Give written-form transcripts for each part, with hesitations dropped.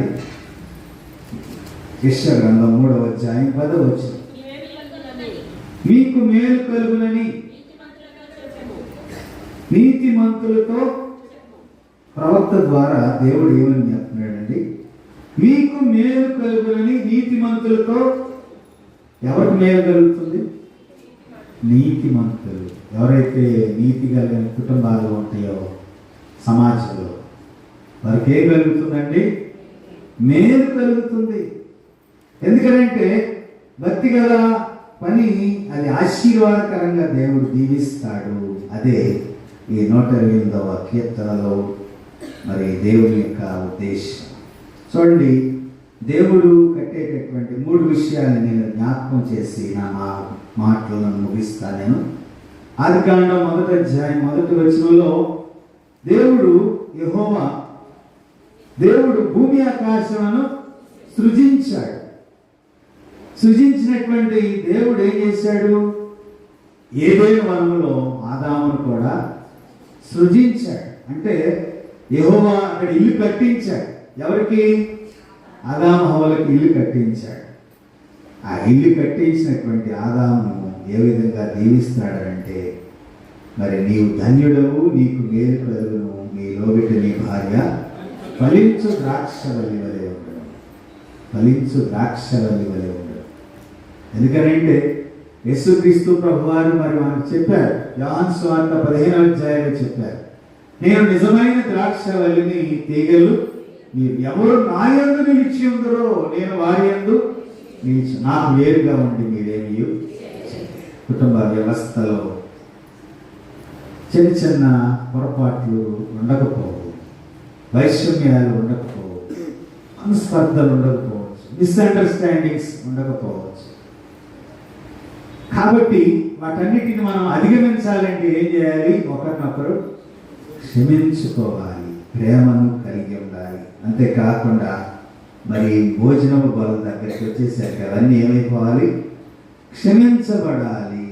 ఒకసారి. యెషయా గ్రంథం 3వ అధ్యాయం 10వ వచనం. మీకు మేలు కలుగునని నీతిమంతులతో ప్రవక్త ద్వారా దేవుడు ఏమని చెప్తున్నాడండి? మీకు మేలు కలుగునని నీతిమంతులతో. ఎవరికి మేలు కలుగుతుంది? నీతిమంతులు. ఎవరైతే నీతి కలిగిన కుటుంబాలు ఉంటాయో సమాజంలో వారికి ఏం కలుగుతుందండి? మేలు కలుగుతుంది. ఎందుకంటే భక్తి గల పని అది ఆశీర్వాదకరంగా దేవుడు దీవిస్తాడు. అదే ఈ 128వ కీర్తనలో మరి దేవుని యొక్క ఉద్దేశం. చూడండి, దేవుడు కట్టేటటువంటి 3 విషయాన్ని నేను జ్ఞాపకం చేసి నా మాటలను ముగిస్తాను. నేను ఆదికాండం 1వ అధ్యాయం 1వ వచనంలో దేవుడు యెహోవా దేవుడు భూమి ఆకాశాలను సృజించాడు. సృజించినటువంటి దేవుడు ఏం చేశాడు? ఏదైనా వనంలో ఆదామును కూడా సృజించాడు. అంటే యెహోవా అక్కడ ఇల్లు కట్టించాడు. ఎవరికి? ఆదాము హవ్వలకి ఇల్లు కట్టించాడు. ఆ ఇల్లు కట్టించినటువంటి ఆదామును ఏ విధంగా దీవిస్తాడంటే, మరి నీవు ధన్యుడవు, నీకు మేలు కలుగును, నీ లోబిట నీ భార్య ఫలించు ద్రాక్షవల్లి వలె ఉండడం. ఫలించు ద్రాక్షవల్లి వలె ఉండడం. ఎందుకనంటే యేసుక్రీస్తు ప్రభువారు మరి మనకు చెప్పారు. యోహాను సువార్త 15వ అధ్యాయంలో చెప్పారు, నేను నిజమైన ద్రాక్షవల్లిని, తీగలు మీరు ఎవరు నా యందు నిలిచి ఉందరో నేను వారి యందు నిలిచి, నాకు వేరుగా ఉండి మీరేమి. కుటుంబ వ్యవస్థలో చిన్న చిన్న పొరపాట్లు ఉండకపోవు, వైషమ్యాలు ఉండకపోవు, మనస్పర్ధలు ఉండకపోవచ్చు, మిస్అండర్స్టాండింగ్స్ ఉండకపోవచ్చు. కాబట్టి వాటన్నిటిని మనం అధిగమించాలంటే ఏం చేయాలి? ఒకరినొకరు క్షమించుకోవాలి, ప్రేమను కలిగి ఉండాలి. అంతేకాకుండా మరి భోజనము బల దగ్గరికి వచ్చేసాక అవన్నీ ఏమైపోవాలి? క్షమించబడాలి.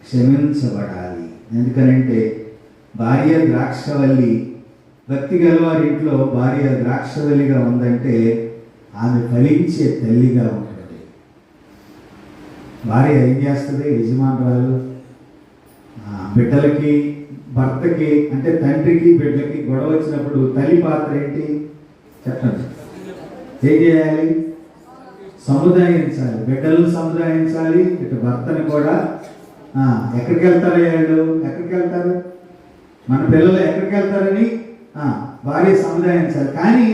క్షమించబడాలి. ఎందుకనంటే భార్య ద్రాక్షవల్లి, భక్తి గలవారి ఇంట్లో భార్య ద్రాక్షవల్లిగా ఉందంటే ఆమె ఫలించే తల్లిగా ఉంటుంది. భార్య ఏం చేస్తుంది? యజమానురాలు బిడ్డలకి, భర్తకి, అంటే తండ్రికి బిడ్డలకి గొడవ వచ్చినప్పుడు తల్లి పాత్ర ఏంటి చెప్పండి? ఏం చేయాలి? సముదాయించాలి. బిడ్డలను సముదాయించాలి, ఇటు భర్తను కూడా. ఎక్కడికి వెళ్తారు వాళ్ళు? ఎక్కడికి వెళ్తారు? మన పిల్లలు ఎక్కడికి వెళ్తారని భార్య సముదాయించాలి. కానీ